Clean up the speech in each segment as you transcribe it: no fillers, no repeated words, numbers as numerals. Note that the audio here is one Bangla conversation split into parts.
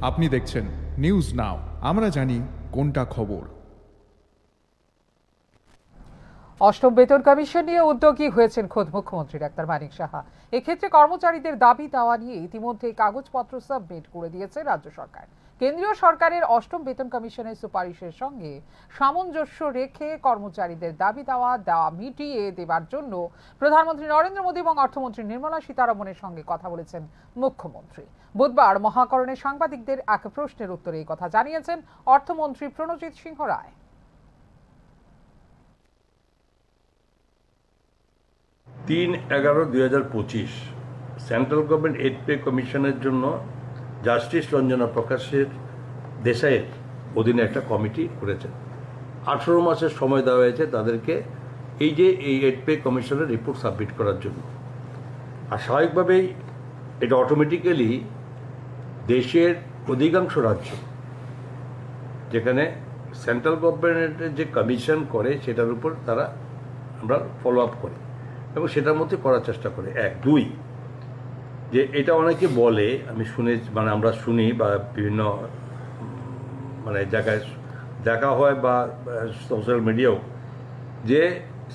আপনি দেখছেন নিউজ নাও, আমরা জানি কোনটা খবর। অষ্টম বেতন কমিশন নিয়ে উদ্যোগী হয়েছেন খোদ মুখ্যমন্ত্রী ডাক্তার মানিক সাহা। এক্ষেত্রে কর্মচারীদের দাবি দাওয়া নিয়ে ইতিমধ্যে কাগজপত্র সাবমিট করে দিয়েছে রাজ্য সরকার। কেন্দ্রীয় সরকারের অষ্টম বেতন কমিশনের সুপারিশের সঙ্গে সামঞ্জস্য রেখে কর্মচারীদের দাবি দাওয়া মিটিয়ে দেবার জন্য প্রধানমন্ত্রী নরেন্দ্র মোদী এবং অর্থমন্ত্রী নির্মলা সীতারমণের সঙ্গে কথা বলেছেন মুখ্যমন্ত্রী। বুধবার মহাকরণে সাংবাদিকদের এক প্রশ্নের উত্তরে এই কথা জানিয়েছেন অর্থমন্ত্রী প্রণজিৎ সিংহ রায়। 3/11/2025 সেন্ট্রাল গভর্নমেন্ট এইড পে কমিশনের জন্য জাস্টিস রঞ্জনা প্রকাশের দেশাইয়ের অধীনে একটা কমিটি করেছেন। 18 মাসের সময় দেওয়া হয়েছে তাদেরকে এই এইড পে কমিশনের রিপোর্ট সাবমিট করার জন্য। আর স্বাভাবিকভাবেই এটা অটোমেটিক্যালি দেশের অধিকাংশ রাজ্য যেখানে সেন্ট্রাল গভর্নমেন্টের যে কমিশন করে সেটার উপর তারা আমরা ফলো আপ করি এবং সেটার মধ্যে করার চেষ্টা করে। 1, 2 যে এটা অনেকে বলে, আমি আমরা শুনি বা বিভিন্ন জায়গায় দেখা হয় বা সোশ্যাল মিডিয়াও, যে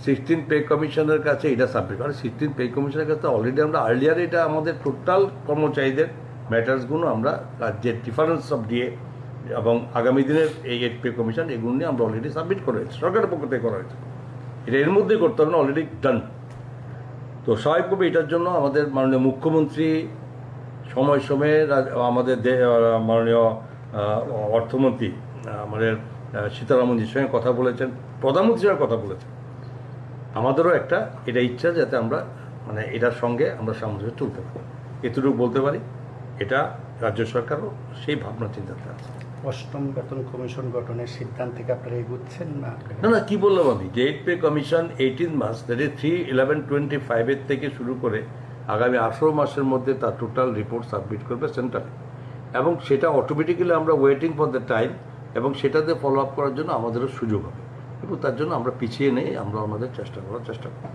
16 পে কমিশনের কাছে এটা সাবমিট করে। 16 পে কমিশনের কাছে অলরেডি আমরা আর্লিয়ার এটা আমাদের টোটাল কর্মচারীদের ম্যাটার্সগুলো আমরা যে ডিফারেন্স অফ দিয়ে এবং আগামী দিনের এই এইড পে কমিশন এগুলো নিয়ে আমরা অলরেডি সাবমিট করা হয়েছে, সরকারের পক্ষ থেকে করা হয়েছে। এটা এর মধ্যেই করতে হবে না, অলরেডি ডান। তো স্বাভাবিকভাবে এটার জন্য আমাদের মাননীয় মুখ্যমন্ত্রী সময় সময়ে আমাদের মাননীয় অর্থমন্ত্রী আমাদের সীতারামনজির সঙ্গে কথা বলেছেন, প্রধানমন্ত্রীর সঙ্গে কথা বলেছেন। আমাদেরও একটা এটা ইচ্ছা যাতে আমরা এটার সঙ্গে আমরা সামঞ্জস্য চলতে পারি, এতটুকু বলতে পারি। এটা রাজ্য সরকারও সেই ভাবনা চিন্তাতে আছে। অষ্টম বেতন কমিশন গঠনের সিদ্ধান্ত থেকে আপনারা এগুচ্ছেন না? না, কি বললাম আমি, যে এইড পে কমিশন 18 মাস, দ্যাট ইজ 3/11/25 থেকে শুরু করে আগামী 18 মাসের মধ্যে তার টোটাল রিপোর্ট সাবমিট করবে সেন্ট্রালে, এবং সেটা অটোমেটিক্যালি আমরা ওয়েটিং ফর দ্য টাইম, এবং সেটাতে ফলো আপ করার জন্য আমাদেরও সুযোগ হবে, এবং তার জন্য আমরা পিছিয়ে নেই, আমরা আমাদের চেষ্টা করার চেষ্টা করি।